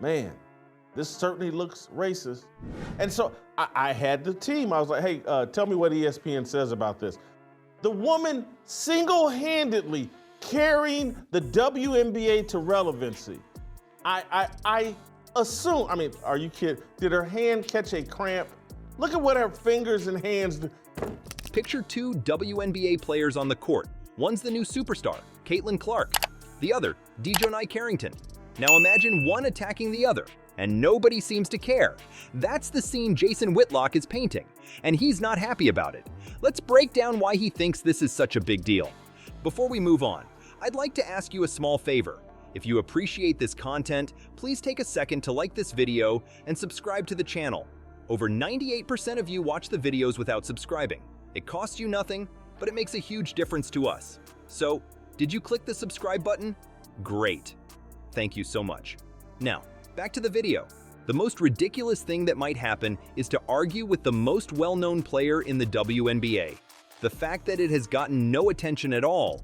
Man, this certainly looks racist. And so I had the team. I was like, hey, tell me what ESPN says about this. The woman single-handedly carrying the WNBA to relevancy. I assume, I mean, are you kidding? Did her hand catch a cramp? Look at what her fingers and hands do. Picture two WNBA players on the court. One's the new superstar, Caitlin Clark. The other, Dijonai Carrington. Now imagine one attacking the other, and nobody seems to care. That's the scene Jason Whitlock is painting, and he's not happy about it. Let's break down why he thinks this is such a big deal. Before we move on, I'd like to ask you a small favor. If you appreciate this content, please take a second to like this video and subscribe to the channel. Over 98% of you watch the videos without subscribing. It costs you nothing, but it makes a huge difference to us. So, did you click the subscribe button? Great. Thank you so much. Now, back to the video. The most ridiculous thing that might happen is to argue with the most well-known player in the WNBA. The fact that it has gotten no attention at all.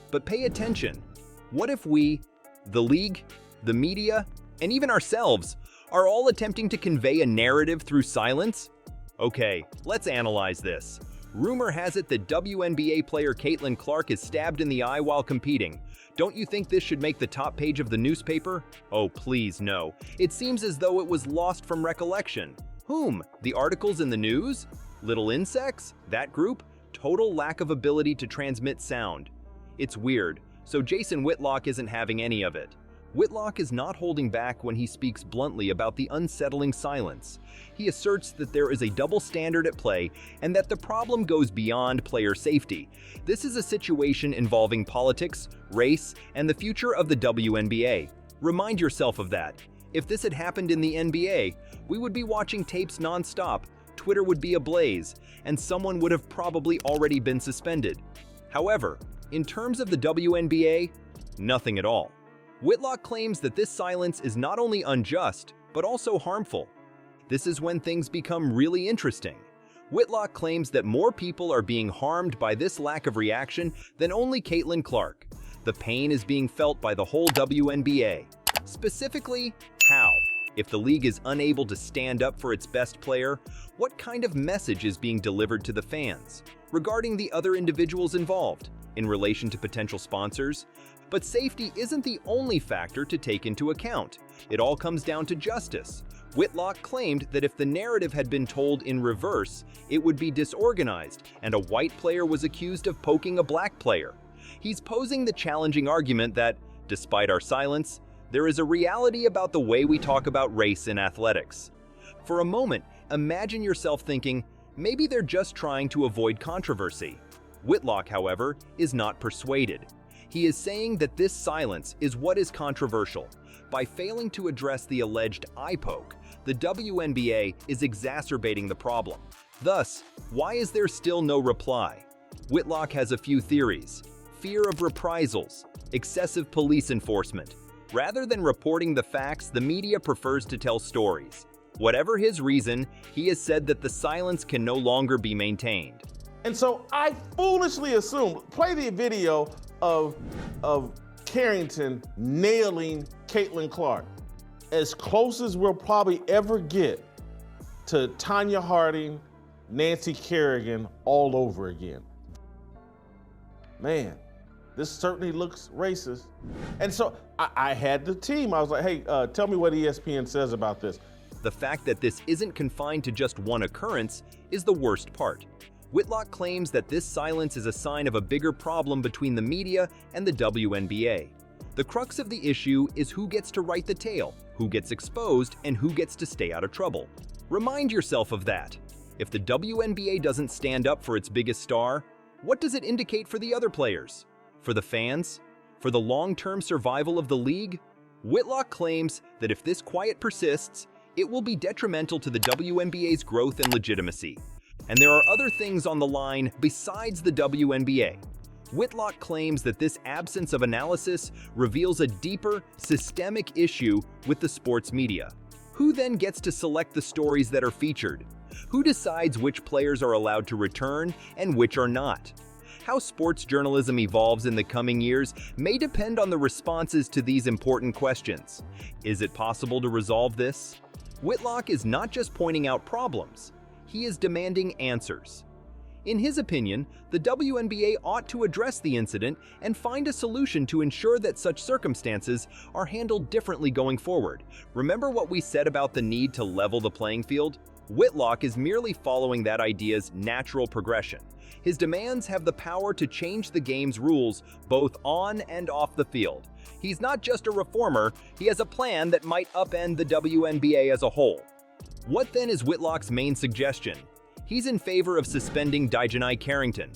But pay attention. What if we, the league, the media, and even ourselves, are all attempting to convey a narrative through silence? Okay, let's analyze this. Rumor has it that WNBA player Caitlin Clark is stabbed in the eye while competing. Don't you think this should make the top page of the newspaper? Oh, please no. It seems as though it was lost from recollection. Whom? The articles in the news? Little insects? That group? Total lack of ability to transmit sound. It's weird, so Jason Whitlock isn't having any of it. Whitlock is not holding back when he speaks bluntly about the unsettling silence. He asserts that there is a double standard at play and that the problem goes beyond player safety. This is a situation involving politics, race, and the future of the WNBA. Remind yourself of that. If this had happened in the NBA, we would be watching tapes nonstop, Twitter would be ablaze, and someone would have probably already been suspended. However, in terms of the WNBA, nothing at all. Whitlock claims that this silence is not only unjust, but also harmful. This is when things become really interesting. Whitlock claims that more people are being harmed by this lack of reaction than only Caitlin Clark. The pain is being felt by the whole WNBA. Specifically, how? If the league is unable to stand up for its best player, what kind of message is being delivered to the fans? Regarding the other individuals involved, in relation to potential sponsors? But safety isn't the only factor to take into account. It all comes down to justice. Whitlock claimed that if the narrative had been told in reverse, it would be disorganized, and a white player was accused of poking a black player. He's posing the challenging argument that, despite our silence, there is a reality about the way we talk about race in athletics. For a moment, imagine yourself thinking, maybe they're just trying to avoid controversy. Whitlock, however, is not persuaded. He is saying that this silence is what is controversial. By failing to address the alleged eye poke, the WNBA is exacerbating the problem. Thus, why is there still no reply? Whitlock has a few theories. Fear of reprisals, excessive police enforcement. Rather than reporting the facts, the media prefers to tell stories. Whatever his reason, he has said that the silence can no longer be maintained. And so I foolishly assumed, play the video of Carrington nailing Caitlin Clark. As close as we'll probably ever get to Tanya Harding, Nancy Kerrigan all over again. Man, this certainly looks racist. And so I had the team. I was like, hey, tell me what ESPN says about this. The fact that this isn't confined to just one occurrence is the worst part. Whitlock claims that this silence is a sign of a bigger problem between the media and the WNBA. The crux of the issue is who gets to write the tale, who gets exposed, and who gets to stay out of trouble. Remind yourself of that. If the WNBA doesn't stand up for its biggest star, what does it indicate for the other players? For the fans? For the long-term survival of the league? Whitlock claims that if this quiet persists, it will be detrimental to the WNBA's growth and legitimacy. And there are other things on the line besides the WNBA. Whitlock claims that this absence of analysis reveals a deeper, systemic issue with the sports media. Who then gets to select the stories that are featured? Who decides which players are allowed to return and which are not? How sports journalism evolves in the coming years may depend on the responses to these important questions. Is it possible to resolve this? Whitlock is not just pointing out problems, he is demanding answers. In his opinion, the WNBA ought to address the incident and find a solution to ensure that such circumstances are handled differently going forward. Remember what we said about the need to level the playing field? Whitlock is merely following that idea's natural progression. His demands have the power to change the game's rules both on and off the field. He's not just a reformer, he has a plan that might upend the WNBA as a whole. What then is Whitlock's main suggestion? He's in favor of suspending Dijonai Carrington.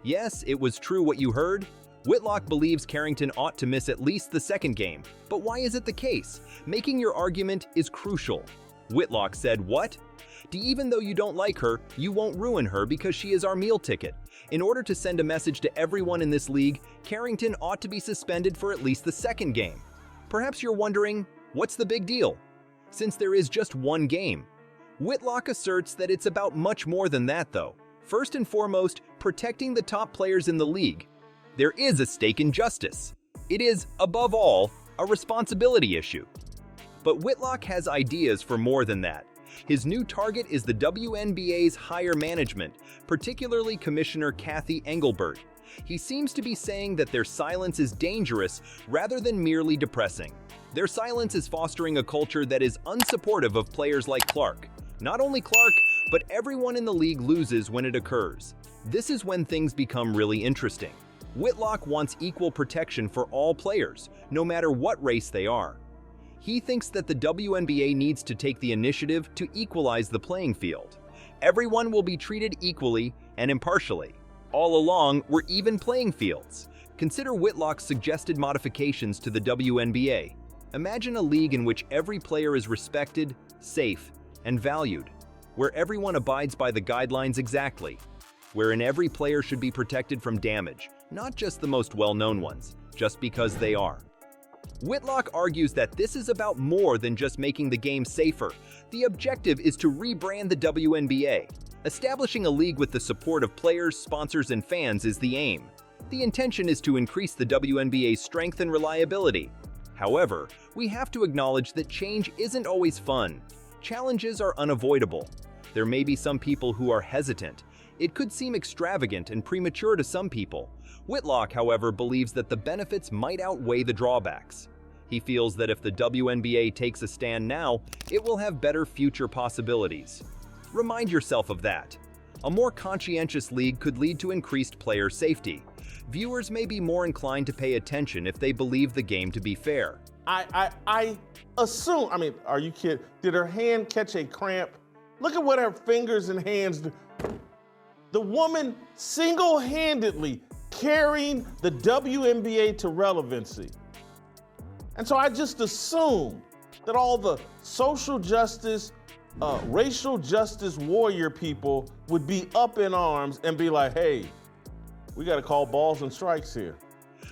Yes, it was true what you heard. Whitlock believes Carrington ought to miss at least the second game. But why is it the case? Making your argument is crucial. Whitlock said, what? Even though you don't like her, you won't ruin her because she is our meal ticket. In order to send a message to everyone in this league, Carrington ought to be suspended for at least the second game. Perhaps you're wondering, what's the big deal? Since there is just one game. Whitlock asserts that it's about much more than that, though. First and foremost, protecting the top players in the league. There is a stake in justice. It is, above all, a responsibility issue. But Whitlock has ideas for more than that. His new target is the WNBA's higher management, particularly Commissioner Kathy Engelbert. He seems to be saying that their silence is dangerous rather than merely depressing. Their silence is fostering a culture that is unsupportive of players like Clark. Not only Clark, but everyone in the league loses when it occurs. This is when things become really interesting. Whitlock wants equal protection for all players, no matter what race they are. He thinks that the WNBA needs to take the initiative to equalize the playing field. Everyone will be treated equally and impartially. All along, we're even playing fields. Consider Whitlock's suggested modifications to the WNBA. Imagine a league in which every player is respected, safe, and valued, where everyone abides by the guidelines exactly, wherein every player should be protected from damage, not just the most well-known ones, just because they are. Whitlock argues that this is about more than just making the game safer. The objective is to rebrand the WNBA. Establishing a league with the support of players, sponsors, and fans is the aim. The intention is to increase the WNBA's strength and reliability. However, we have to acknowledge that change isn't always fun. Challenges are unavoidable. There may be some people who are hesitant. It could seem extravagant and premature to some people. Whitlock, however, believes that the benefits might outweigh the drawbacks. He feels that if the WNBA takes a stand now, it will have better future possibilities. Remind yourself of that. A more conscientious league could lead to increased player safety. Viewers may be more inclined to pay attention if they believe the game to be fair. I assume, are you kidding? Did her hand catch a cramp? Look at what her fingers and hands do. The woman single-handedly carrying the WNBA to relevancy. And so I just assume that all the social justice, racial justice warrior people would be up in arms and be like, hey, we got to call balls and strikes here.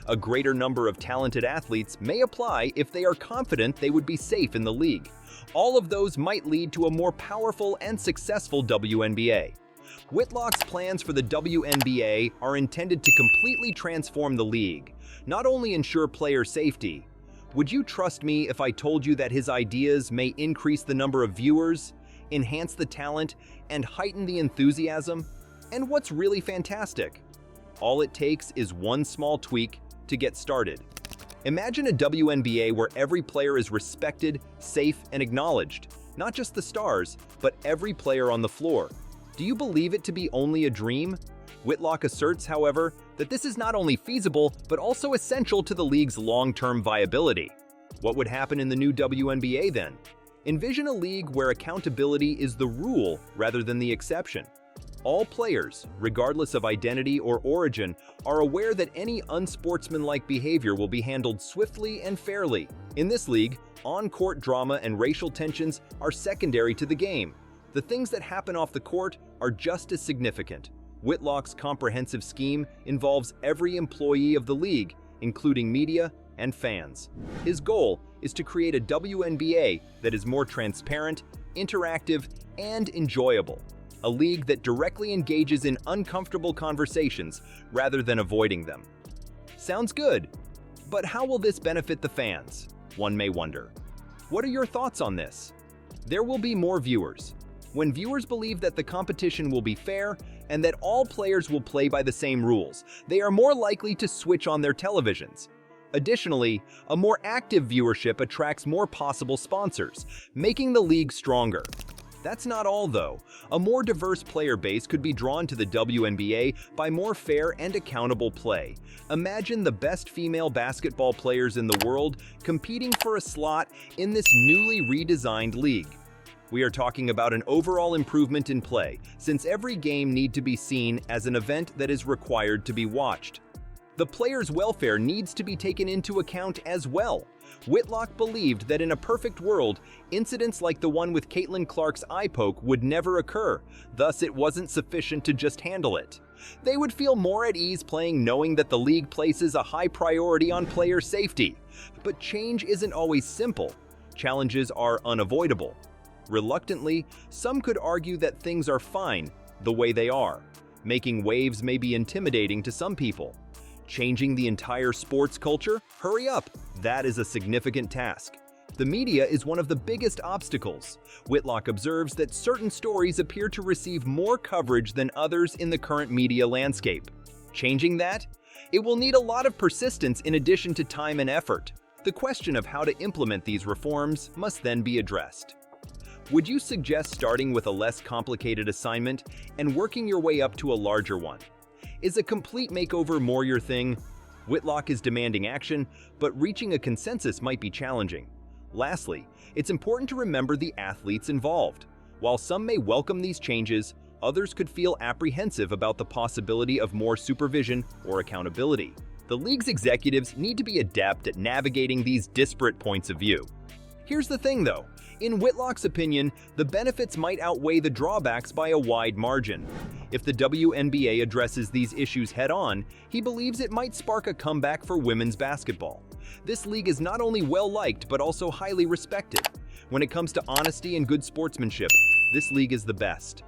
A greater number of talented athletes may apply if they are confident they would be safe in the league. All of those might lead to a more powerful and successful WNBA. Whitlock's plans for the WNBA are intended to completely transform the league, not only ensure player safety. Would you trust me if I told you that his ideas may increase the number of viewers, enhance the talent, and heighten the enthusiasm? And what's really fantastic? All it takes is one small tweak to get started. Imagine a WNBA where every player is respected, safe, and acknowledged. Not just the stars, but every player on the floor. Do you believe it to be only a dream? Whitlock asserts, however, that this is not only feasible, but also essential to the league's long-term viability. What would happen in the new WNBA then? Envision a league where accountability is the rule rather than the exception. All players, regardless of identity or origin, are aware that any unsportsmanlike behavior will be handled swiftly and fairly. In this league, on-court drama and racial tensions are secondary to the game. The things that happen off the court are just as significant. Whitlock's comprehensive scheme involves every employee of the league, including media and fans. His goal is to create a WNBA that is more transparent, interactive, and enjoyable. a league that directly engages in uncomfortable conversations rather than avoiding them. Sounds good, but how will this benefit the fans? One may wonder. What are your thoughts on this? There will be more viewers. When viewers believe that the competition will be fair and that all players will play by the same rules, they are more likely to switch on their televisions. Additionally, a more active viewership attracts more possible sponsors, making the league stronger. That's not all, though. A more diverse player base could be drawn to the WNBA by more fair and accountable play. Imagine the best female basketball players in the world competing for a slot in this newly redesigned league. We are talking about an overall improvement in play, since every game needs to be seen as an event that is required to be watched. The players' welfare needs to be taken into account as well. Whitlock believed that in a perfect world, incidents like the one with Caitlin Clark's eye poke would never occur, thus it wasn't sufficient to just handle it. They would feel more at ease playing knowing that the league places a high priority on player safety. But change isn't always simple. Challenges are unavoidable. Reluctantly, some could argue that things are fine the way they are. Making waves may be intimidating to some people. Changing the entire sports culture? Hurry up! That is a significant task. The media is one of the biggest obstacles. Whitlock observes that certain stories appear to receive more coverage than others in the current media landscape. Changing that? It will need a lot of persistence in addition to time and effort. The question of how to implement these reforms must then be addressed. Would you suggest starting with a less complicated assignment and working your way up to a larger one? Is a complete makeover more your thing? Whitlock is demanding action, but reaching a consensus might be challenging. Lastly, it's important to remember the athletes involved. While some may welcome these changes, others could feel apprehensive about the possibility of more supervision or accountability. The league's executives need to be adept at navigating these disparate points of view. Here's the thing, though. In Whitlock's opinion, the benefits might outweigh the drawbacks by a wide margin. If the WNBA addresses these issues head-on, he believes it might spark a comeback for women's basketball. This league is not only well-liked but also highly respected. When it comes to honesty and good sportsmanship, this league is the best.